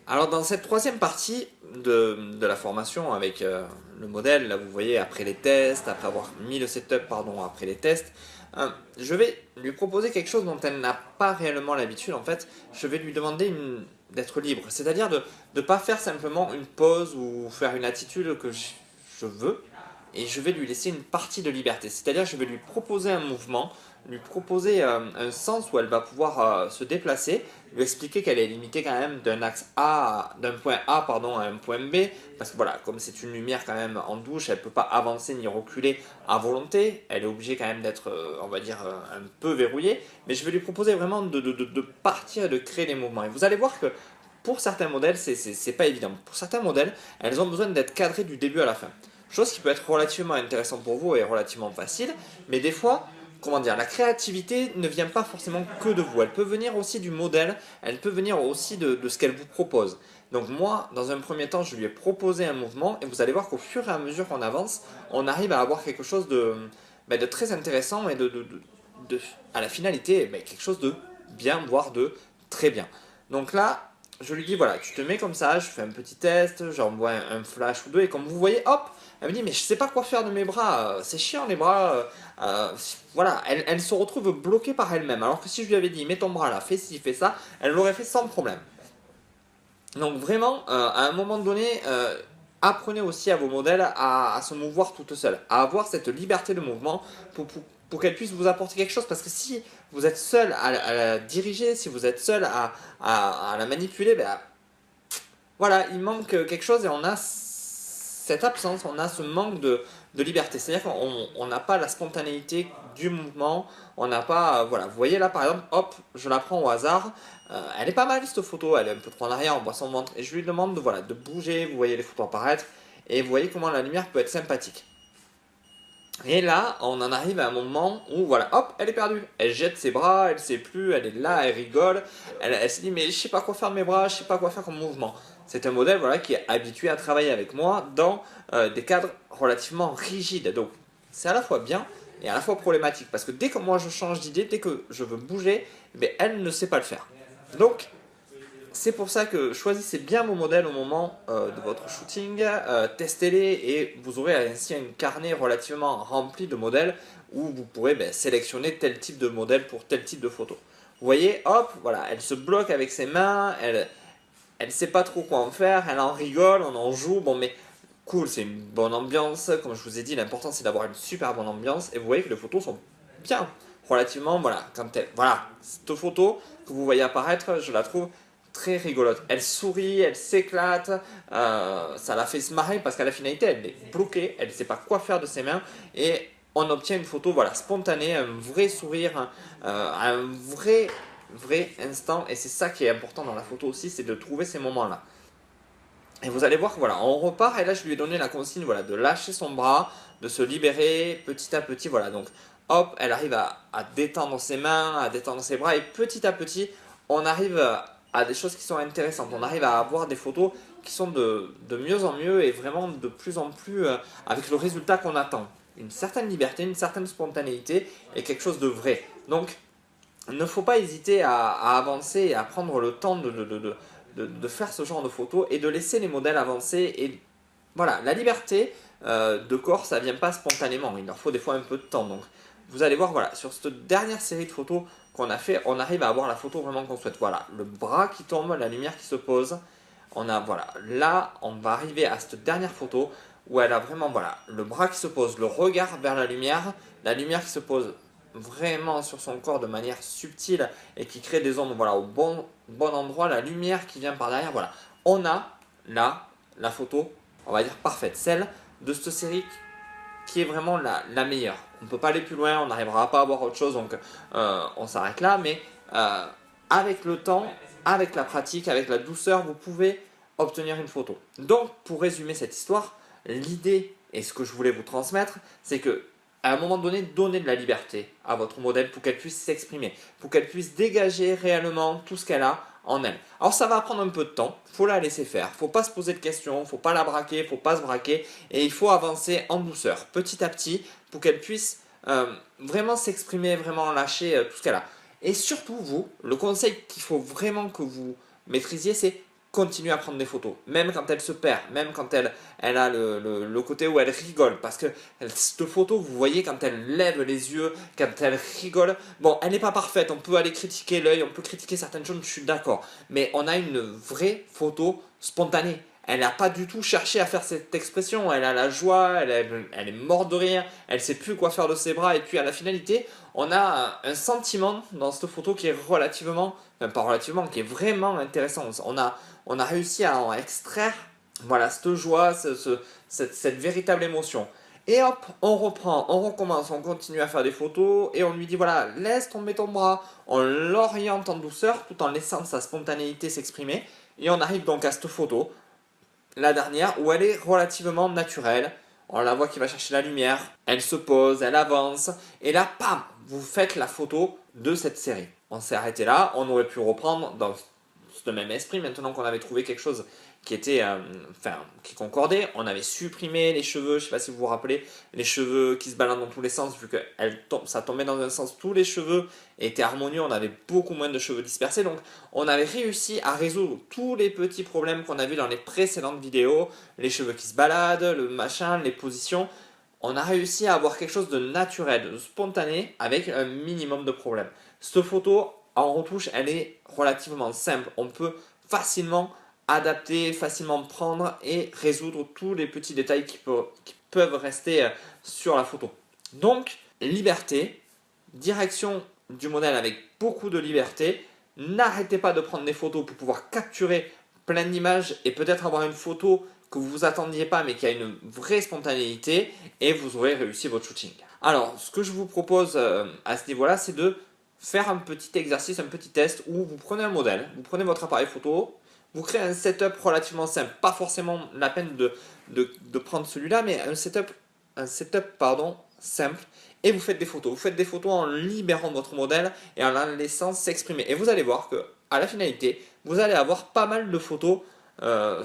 Alors dans cette troisième partie de la formation avec le modèle, là vous voyez après les tests, après avoir mis le setup, pardon, après les tests, je vais lui proposer quelque chose dont elle n'a pas réellement l'habitude en fait. Je vais lui demander d'être libre, c'est-à-dire de ne pas faire simplement une pose ou faire une attitude que je veux, et je vais lui laisser une partie de liberté. C'est-à-dire je vais lui proposer un mouvement, lui proposer un sens où elle va pouvoir se déplacer, lui expliquer qu'elle est limitée quand même d'un axe A, d'un point A pardon, à un point B, parce que voilà, comme c'est une lumière quand même en douche, elle ne peut pas avancer ni reculer à volonté, elle est obligée quand même d'être, on va dire, un peu verrouillée, mais je vais lui proposer vraiment de partir et de créer des mouvements. Et vous allez voir que pour certains modèles, c'est pas évident. Pour certains modèles, elles ont besoin d'être cadrées du début à la fin. Chose qui peut être relativement intéressante pour vous et relativement facile, mais des fois, comment dire, la créativité ne vient pas forcément que de vous. Elle peut venir aussi du modèle, elle peut venir aussi de ce qu'elle vous propose. Donc moi, dans un premier temps, je lui ai proposé un mouvement et vous allez voir qu'au fur et à mesure qu'on avance, on arrive à avoir quelque chose de très intéressant et à la finalité, quelque chose de bien, voire de très bien. Donc là, je lui dis voilà, tu te mets comme ça, je fais un petit test, j'envoie un flash ou deux et comme vous voyez, hop, elle me dit mais je sais pas quoi faire de mes bras, c'est chiant les bras, voilà, elle se retrouve bloquée par elle-même. Alors que si je lui avais dit mets ton bras là, fais ci, fais ça, elle l'aurait fait sans problème. Donc vraiment, à un moment donné, apprenez aussi à vos modèles à se mouvoir toutes seules, à avoir cette liberté de mouvement pour qu'elle puisse vous apporter quelque chose. Parce que si vous êtes seul à la diriger, si vous êtes seul à la manipuler, ben, voilà, il manque quelque chose et on a cette absence, on a ce manque de liberté. C'est-à-dire qu'on n'a pas la spontanéité du mouvement, on n'a pas, voilà, vous voyez là par exemple, hop, je la prends au hasard, elle est pas mal cette photo, elle est un peu trop en arrière, on voit son ventre, et je lui demande voilà, de bouger, vous voyez les photos apparaître, et vous voyez comment la lumière peut être sympathique. Et là, on en arrive à un moment où, voilà, hop, elle est perdue. Elle jette ses bras, elle sait plus, elle est là, elle rigole. Elle se dit, mais je sais pas quoi faire de mes bras, je sais pas quoi faire comme mouvement. C'est un modèle voilà, qui est habitué à travailler avec moi dans des cadres relativement rigides. Donc, c'est à la fois bien et à la fois problématique. Parce que dès que moi je change d'idée, dès que je veux bouger, elle ne sait pas le faire. Donc, c'est pour ça que choisissez bien vos modèles au moment de votre shooting, testez-les et vous aurez ainsi un carnet relativement rempli de modèles où vous pourrez sélectionner tel type de modèle pour tel type de photo. Vous voyez, hop, voilà, elle se bloque avec ses mains, elle sait pas trop quoi en faire, elle en rigole, on en joue, bon mais cool, c'est une bonne ambiance, comme je vous ai dit, l'important c'est d'avoir une super bonne ambiance et vous voyez que les photos sont bien, relativement, voilà, voilà, cette photo que vous voyez apparaître, je la trouve très rigolote. Elle sourit, elle s'éclate, ça la fait se marrer parce qu'à la finalité, elle est bloquée, elle ne sait pas quoi faire de ses mains et on obtient une photo voilà, spontanée, un vrai sourire, un vrai instant et c'est ça qui est important dans la photo aussi, c'est de trouver ces moments-là. Et vous allez voir que voilà, on repart et là je lui ai donné la consigne voilà, de lâcher son bras, de se libérer petit à petit. Voilà, donc hop, elle arrive à détendre ses mains, à détendre ses bras et petit à petit, on arrive à des choses qui sont intéressantes. On arrive à avoir des photos qui sont de mieux en mieux et vraiment de plus en plus avec le résultat qu'on attend. Une certaine liberté, une certaine spontanéité et quelque chose de vrai. Donc, il ne faut pas hésiter à avancer et à prendre le temps de faire ce genre de photos et de laisser les modèles avancer. Et voilà, la liberté de corps, ça ne vient pas spontanément. Il leur faut des fois un peu de temps. Donc, vous allez voir, voilà, sur cette dernière série de photos qu'on a fait, on arrive à avoir la photo vraiment qu'on souhaite. Voilà, le bras qui tombe, la lumière qui se pose. On a, voilà, là, on va arriver à cette dernière photo où elle a vraiment, voilà, le bras qui se pose, le regard vers la lumière qui se pose vraiment sur son corps de manière subtile et qui crée des ondes voilà, au bon endroit, la lumière qui vient par derrière. Voilà. On a là la photo, on va dire parfaite, celle de cette série qui est vraiment la meilleure. On ne peut pas aller plus loin, on n'arrivera pas à voir autre chose, donc on s'arrête là, mais avec le temps, avec la pratique, avec la douceur, vous pouvez obtenir une photo. Donc, pour résumer cette histoire, l'idée et ce que je voulais vous transmettre, c'est que à un moment donné, donnez de la liberté à votre modèle pour qu'elle puisse s'exprimer, pour qu'elle puisse dégager réellement tout ce qu'elle a en elle. Alors ça va prendre un peu de temps, il faut la laisser faire, il ne faut pas se poser de questions, il ne faut pas la braquer, il ne faut pas se braquer, et il faut avancer en douceur, petit à petit, pour qu'elle puisse vraiment s'exprimer, vraiment lâcher tout ce qu'elle a. Et surtout vous, le conseil qu'il faut vraiment que vous maîtrisiez, c'est continuez à prendre des photos, même quand elle se perd, même quand elle a le côté où elle rigole, parce que cette photo, vous voyez quand elle lève les yeux, quand elle rigole, bon, elle n'est pas parfaite, on peut aller critiquer l'œil, on peut critiquer certaines choses, je suis d'accord, mais on a une vraie photo spontanée. Elle n'a pas du tout cherché à faire cette expression, elle a la joie, elle est morte de rire, elle sait plus quoi faire de ses bras, et puis à la finalité, on a un sentiment dans cette photo qui est relativement, enfin pas relativement, qui est vraiment intéressant. On a réussi à en extraire, voilà, cette joie, cette véritable émotion. Et hop, on reprend, on recommence, on continue à faire des photos et on lui dit voilà, laisse tomber ton bras, on l'oriente en douceur tout en laissant sa spontanéité s'exprimer. Et on arrive donc à cette photo, la dernière, où elle est relativement naturelle. On la voit qui va chercher la lumière, elle se pose, elle avance, et là, pam, vous faites la photo de cette série. On s'est arrêté là, on aurait pu reprendre dans ce même esprit, maintenant qu'on avait trouvé quelque chose qui était, qui concordait, on avait supprimé les cheveux, je ne sais pas si vous vous rappelez, les cheveux qui se baladent dans tous les sens, vu que ça tombait dans un sens, tous les cheveux étaient harmonieux, on avait beaucoup moins de cheveux dispersés, donc on avait réussi à résoudre tous les petits problèmes qu'on a vus dans les précédentes vidéos, les cheveux qui se baladent, le machin, les positions, on a réussi à avoir quelque chose de naturel, de spontané, avec un minimum de problèmes. Cette photo, en retouche, elle est relativement simple, on peut facilement adapter, facilement prendre et résoudre tous les petits détails qui peuvent rester sur la photo. Donc, liberté, direction du modèle avec beaucoup de liberté. N'arrêtez pas de prendre des photos pour pouvoir capturer plein d'images et peut-être avoir une photo que vous ne vous attendiez pas mais qui a une vraie spontanéité et vous aurez réussi votre shooting. Alors, ce que je vous propose à ce niveau-là, c'est de faire un petit exercice, un petit test où vous prenez un modèle, vous prenez votre appareil photo, vous créez un setup relativement simple, pas forcément la peine de prendre celui-là, mais un setup simple, et vous faites des photos. Vous faites des photos en libérant votre modèle et en la laissant s'exprimer. Et vous allez voir que à la finalité, vous allez avoir pas mal de photos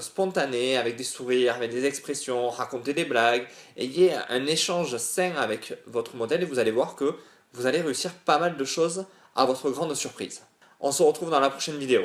spontanées, avec des sourires, avec des expressions, raconter des blagues, ayez un échange sain avec votre modèle et vous allez voir que vous allez réussir pas mal de choses à votre grande surprise. On se retrouve dans la prochaine vidéo.